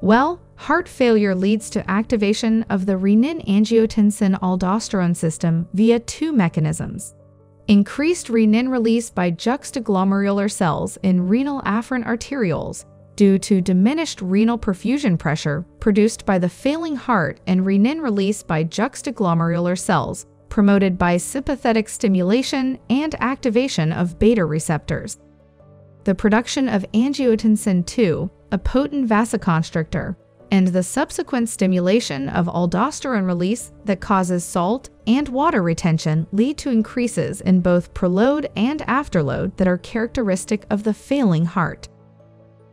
Well, heart failure leads to activation of the renin-angiotensin-aldosterone system via two mechanisms. Increased renin release by juxtaglomerular cells in renal afferent arterioles due to diminished renal perfusion pressure produced by the failing heart, and renin release by juxtaglomerular cells promoted by sympathetic stimulation and activation of beta receptors. The production of angiotensin II, a potent vasoconstrictor, and the subsequent stimulation of aldosterone release that causes salt and water retention lead to increases in both preload and afterload that are characteristic of the failing heart.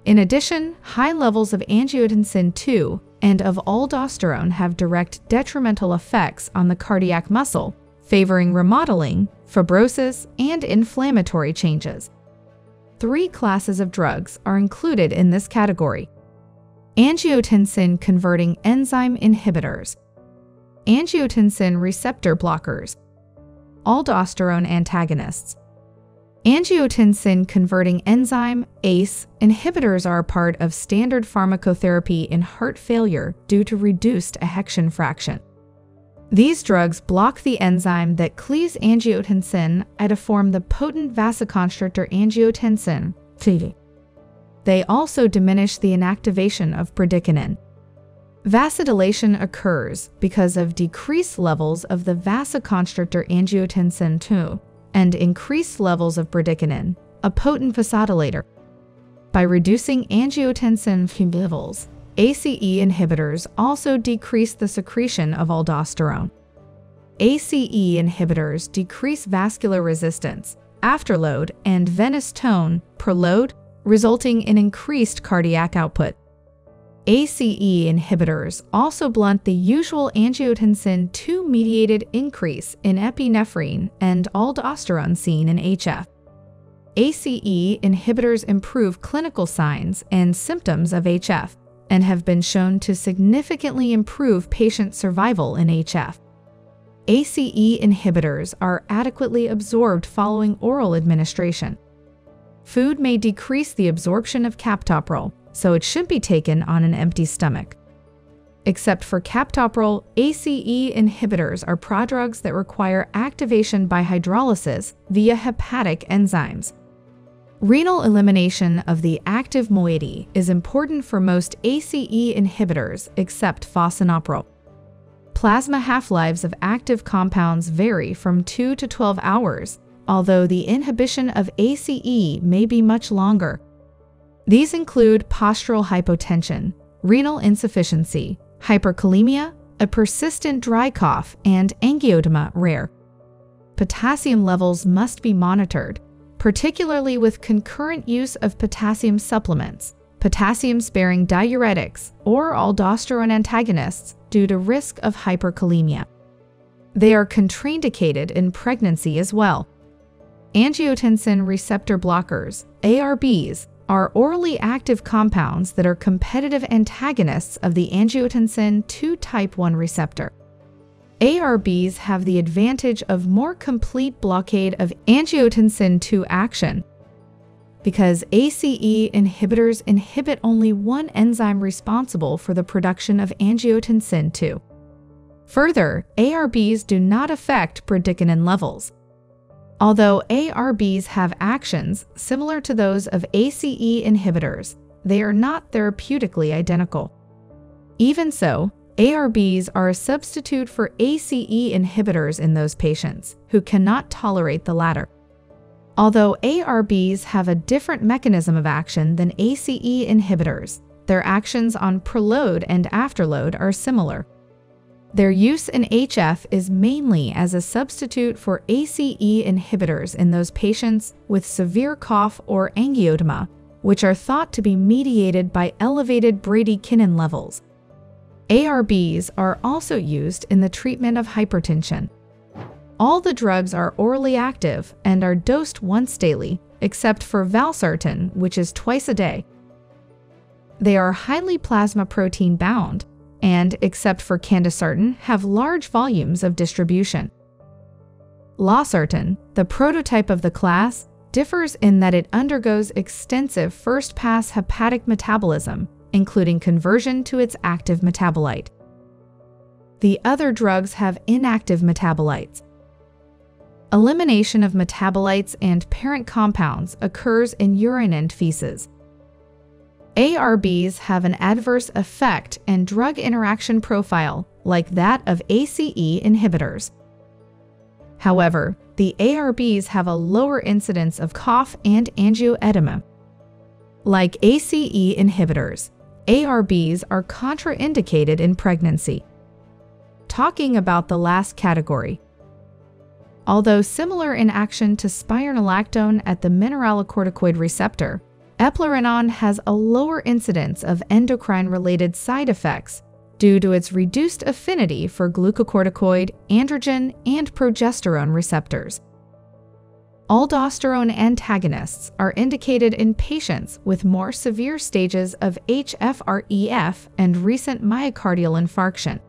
In addition, high levels of angiotensin II and of aldosterone have direct detrimental effects on the cardiac muscle, favoring remodeling, fibrosis, and inflammatory changes. 3 classes of drugs are included in this category: angiotensin-converting enzyme inhibitors, angiotensin receptor blockers, aldosterone antagonists. Angiotensin-converting enzyme (ACE) inhibitors are a part of standard pharmacotherapy in heart failure due to reduced ejection fraction. These drugs block the enzyme that cleaves angiotensin I to form the potent vasoconstrictor angiotensin II. They also diminish the inactivation of bradykinin. Vasodilation occurs because of decreased levels of the vasoconstrictor angiotensin II and increased levels of bradykinin, a potent vasodilator. By reducing angiotensin levels, ACE inhibitors also decrease the secretion of aldosterone. ACE inhibitors decrease vascular resistance, afterload, and venous tone, preload, resulting in increased cardiac output. ACE inhibitors also blunt the usual angiotensin II-mediated increase in epinephrine and aldosterone seen in HF. ACE inhibitors improve clinical signs and symptoms of HF and have been shown to significantly improve patient survival in HF. ACE inhibitors are adequately absorbed following oral administration. Food may decrease the absorption of captopril, so it should be taken on an empty stomach. Except for captopril, ACE inhibitors are prodrugs that require activation by hydrolysis via hepatic enzymes. Renal elimination of the active moiety is important for most ACE inhibitors except fosinapril. Plasma half-lives of active compounds vary from 2 to 12 hours, although the inhibition of ACE may be much longer. These include postural hypotension, renal insufficiency, hyperkalemia, a persistent dry cough, and angioedema rare. Potassium levels must be monitored, particularly with concurrent use of potassium supplements, potassium-sparing diuretics, or aldosterone antagonists due to risk of hyperkalemia. They are contraindicated in pregnancy as well. Angiotensin receptor blockers, ARBs, are orally active compounds that are competitive antagonists of the angiotensin II type 1 receptor. ARBs have the advantage of more complete blockade of angiotensin II action because ACE inhibitors inhibit only one enzyme responsible for the production of angiotensin II. Further, ARBs do not affect bradykinin levels. Although ARBs have actions similar to those of ACE inhibitors, they are not therapeutically identical. Even so, ARBs are a substitute for ACE inhibitors in those patients who cannot tolerate the latter. Although ARBs have a different mechanism of action than ACE inhibitors, their actions on preload and afterload are similar. Their use in HF is mainly as a substitute for ACE inhibitors in those patients with severe cough or angioedema, which are thought to be mediated by elevated bradykinin levels. ARBs are also used in the treatment of hypertension. All the drugs are orally active and are dosed once daily, except for valsartan, which is twice a day. They are highly plasma protein bound, and, except for candesartan, have large volumes of distribution. Losartan, the prototype of the class, differs in that it undergoes extensive first-pass hepatic metabolism including conversion to its active metabolite. The other drugs have inactive metabolites. Elimination of metabolites and parent compounds occurs in urine and feces. ARBs have an adverse effect and drug interaction profile like that of ACE inhibitors. However, the ARBs have a lower incidence of cough and angioedema. Like ACE inhibitors, ARBs are contraindicated in pregnancy. Talking about the last category. Although similar in action to spironolactone at the mineralocorticoid receptor, eplerenone has a lower incidence of endocrine-related side effects due to its reduced affinity for glucocorticoid, androgen, and progesterone receptors. Aldosterone antagonists are indicated in patients with more severe stages of HFrEF and recent myocardial infarction.